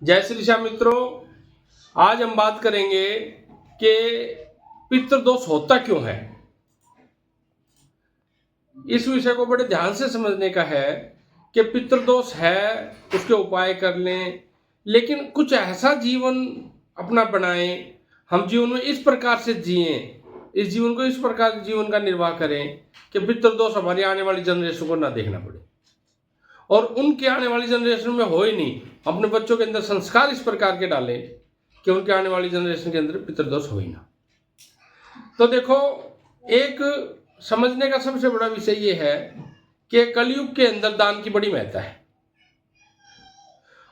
जय श्री श्याम मित्रों, आज हम बात करेंगे कि पितृदोष होता क्यों है। इस विषय को बड़े ध्यान से समझने का है कि पितृदोष है, उसके उपाय कर लें, लेकिन कुछ ऐसा जीवन अपना बनाएं, हम जीवन में इस प्रकार से जिएं, इस जीवन को इस प्रकार जीवन का निर्वाह करें कि पितृदोष हमारी आने वाली जनरेशन को ना देखना पड़े और उनके आने वाली जनरेशन में हो ही नहीं। अपने बच्चों के अंदर संस्कार इस प्रकार के डालें कि उनके आने वाली जनरेशन के अंदर पितृदोष हो ही ना। तो देखो, एक समझने का सबसे बड़ा विषय ये है कि कलयुग के अंदर दान की बड़ी महत्ता है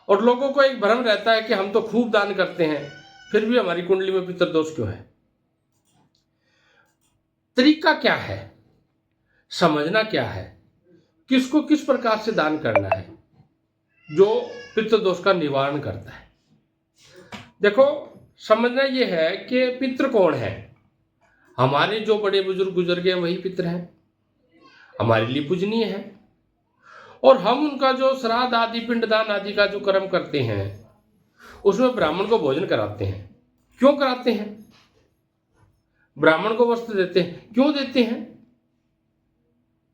और लोगों को एक भ्रम रहता है कि हम तो खूब दान करते हैं, फिर भी हमारी कुंडली में पितृदोष क्यों है। तरीका क्या है, समझना क्या है, किसको किस प्रकार से दान करना है जो पितृदोष का निवारण करता है। देखो, समझना यह है कि पितृ कौन है। हमारे जो बड़े बुजुर्ग गुजर गए वही पितृ हैं, हमारे लिए पूजनीय है और हम उनका जो श्राद्ध आदि पिंडदान आदि का जो कर्म करते हैं उसमें ब्राह्मण को भोजन कराते हैं। क्यों कराते हैं? ब्राह्मण को वस्त्र देते हैं, क्यों देते हैं?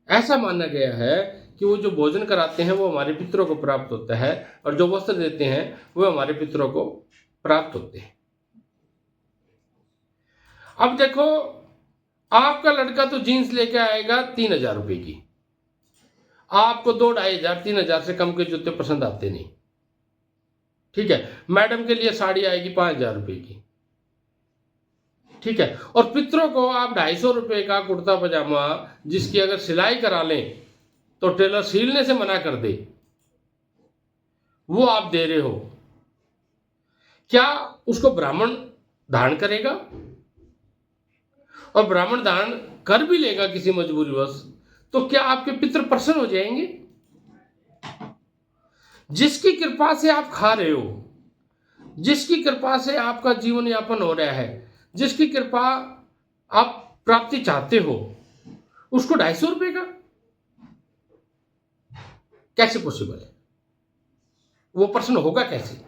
ऐसा माना गया है कि वो जो भोजन कराते हैं वो हमारे पितरों को प्राप्त होता है और जो वस्त्र देते हैं वो हमारे पितरों को प्राप्त होते हैं। अब देखो, आपका लड़का तो जीन्स लेके आएगा 3,000 रुपए की, आपको 2,500 3,000 से कम के जूते पसंद आते नहीं, ठीक है। मैडम के लिए साड़ी आएगी 5,000 रुपए की, ठीक है। और पितरों को आप 250 रुपए का कुर्ता पजामा जिसकी अगर सिलाई करा लें तो टेलर सीलने से मना कर दे, वो आप दे रहे हो। क्या उसको ब्राह्मण धारण करेगा? और ब्राह्मण धारण कर भी लेगा किसी मजबूरीवश, तो क्या आपके पितृ प्रसन्न हो जाएंगे? जिसकी कृपा से आप खा रहे हो, जिसकी कृपा से आपका जीवन यापन हो रहा है, जिसकी कृपा आप प्राप्ति चाहते हो, उसको 250 रुपए का कैसे पॉसिबल है? वो प्रश्न होगा कैसे?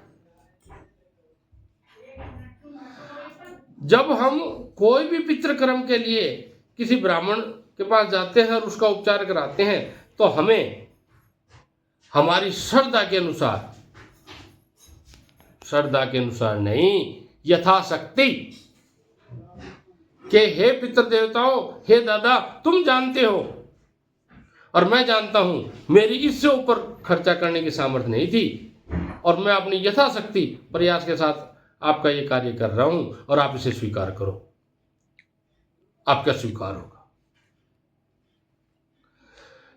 जब हम कोई भी पितृकर्म के लिए किसी ब्राह्मण के पास जाते हैं और उसका उपचार कराते हैं तो हमें हमारी श्रद्धा के अनुसार नहीं, यथाशक्ति कि हे पितृ देवताओं, हे दादा, तुम जानते हो और मैं जानता हूं मेरी इससे ऊपर खर्चा करने की सामर्थ्य नहीं थी और मैं अपनी यथाशक्ति प्रयास के साथ आपका ये कार्य कर रहा हूं और आप इसे स्वीकार करो। आपका स्वीकार होगा।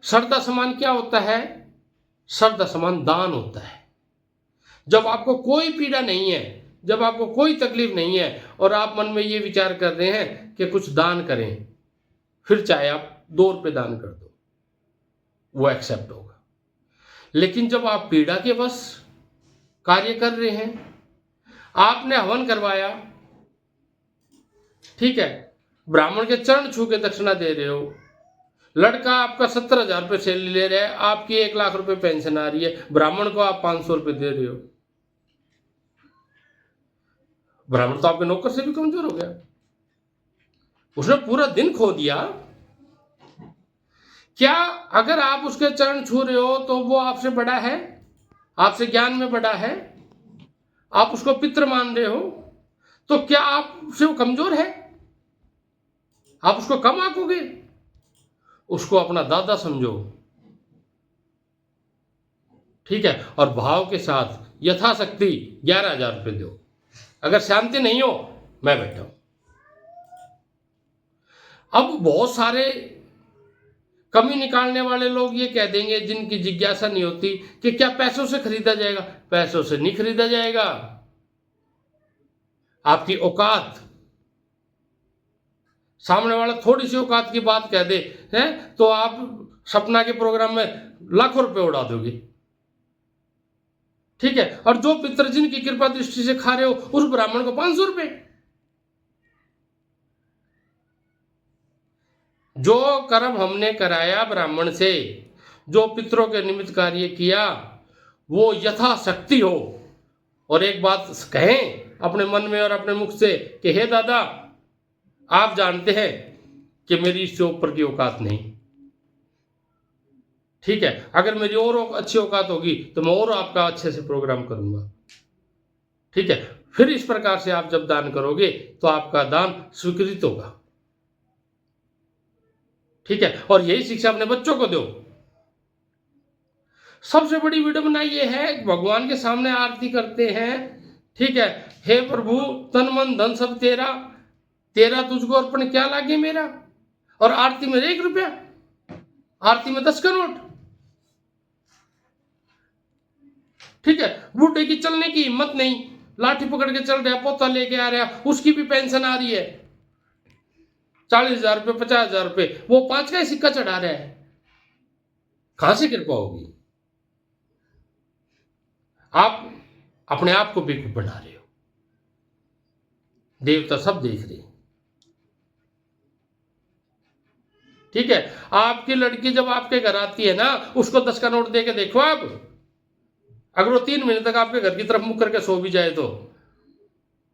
श्रद्धा समान क्या होता है? श्रद्धा समान दान होता है। जब आपको कोई पीड़ा नहीं है, जब आपको कोई तकलीफ नहीं है और आप मन में ये विचार कर रहे हैं कि कुछ दान करें, फिर चाहे आप 2 रुपये दान कर दो, वो एक्सेप्ट होगा। लेकिन जब आप पीड़ा के वश कार्य कर रहे हैं, आपने हवन करवाया, ठीक है, ब्राह्मण के चरण छू के दक्षिणा दे रहे हो, लड़का आपका 17,000 रुपये सैलरी ले रहा है, आपकी 1,00,000 रुपये पेंशन आ रही है, ब्राह्मण को आप 500 रुपये दे रहे हो। ब्राह्मण तो आपके नौकर से भी कमजोर हो गया, उसने पूरा दिन खो दिया। क्या अगर आप उसके चरण छू रहे हो तो वो आपसे बड़ा है, आपसे ज्ञान में बड़ा है, आप उसको पितृ मान रहे हो, तो क्या आपसे वो कमजोर है? आप उसको कम आंकोगे? उसको अपना दादा समझो, ठीक है, और भाव के साथ यथाशक्ति 11,000 रुपये दो। अगर शांति नहीं हो, मैं बैठा हूं। अब बहुत सारे कमी निकालने वाले लोग ये कह देंगे, जिनकी जिज्ञासा नहीं होती, कि क्या पैसों से खरीदा जाएगा? पैसों से नहीं खरीदा जाएगा। आपकी औकात, सामने वाला थोड़ी सी औकात की बात कह दे हैं तो आप सपना के प्रोग्राम में लाखों रुपए उड़ा दोगे, ठीक है। और जो पितृ जिनकी कृपा दृष्टि से खा रहे हो, उस ब्राह्मण को 500 रुपए। जो कर्म हमने कराया ब्राह्मण से, जो पितरों के निमित्त कार्य किया, वो यथाशक्ति हो और एक बात कहें अपने मन में और अपने मुख से कि हे दादा, आप जानते हैं कि मेरी इससे ऊपर की औकात नहीं, ठीक है, अगर मेरी और अच्छी औकात होगी तो मैं और आपका अच्छे से प्रोग्राम करूंगा, ठीक है। फिर इस प्रकार से आप जब दान करोगे तो आपका दान स्वीकृत होगा, ठीक है। और यही शिक्षा अपने बच्चों को दो। सबसे बड़ी विडंबना ये है, भगवान के सामने आरती करते हैं, ठीक है, हे प्रभु तन मन धन सब तेरा, तेरा तुझको अर्पण क्या लागे मेरा, और आरती में 1 रुपया, आरती में 10 का नोट, ठीक है। बूढ़े की चलने की हिम्मत नहीं, लाठी पकड़ के चल रहा, पोता लेके आ रहा, उसकी भी पेंशन आ रही है 40,000 रुपये 50,000 रुपये, वो 5 का ही सिक्का चढ़ा रहा है, कहां से कृपा होगी। आप अपने आप को बेवकूफ बना रहे हो, देवता सब देख रहे हैं, ठीक है। आपकी लड़की जब आपके घर आती है ना, उसको 10 का नोट दे के देखो आप, अगर वो 3 महीने तक आपके घर की तरफ मुख करके सो भी जाए तो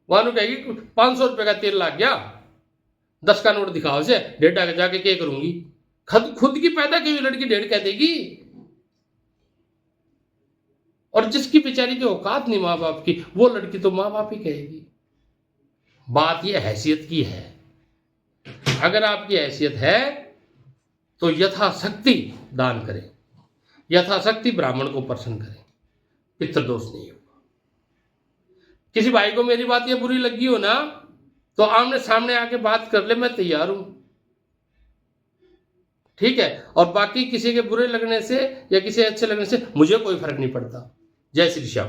वहां कहेगी 500 रुपए का तेल लग गया, 10 का नोट दिखाओ से, 1.5 आगे जाके क्या करूंगी। खुद की पैदा की हुई लड़की 1.5 कह देगी, और जिसकी बेचारी की औकात नहीं माँ बाप की, वो लड़की तो माँ बाप ही कहेगी। बात ये हैसियत की है, अगर आपकी हैसियत है तो यथाशक्ति दान करें, यथाशक्ति ब्राह्मण को प्रसन्न करें, पितृदोष नहीं होगा। किसी भाई को मेरी बात ये बुरी लगी हो ना, तो आमने सामने आके बात कर ले, मैं तैयार हूं, ठीक है। और बाकी किसी के बुरे लगने से या किसी अच्छे लगने से मुझे कोई फर्क नहीं पड़ता। जय श्री श्याम।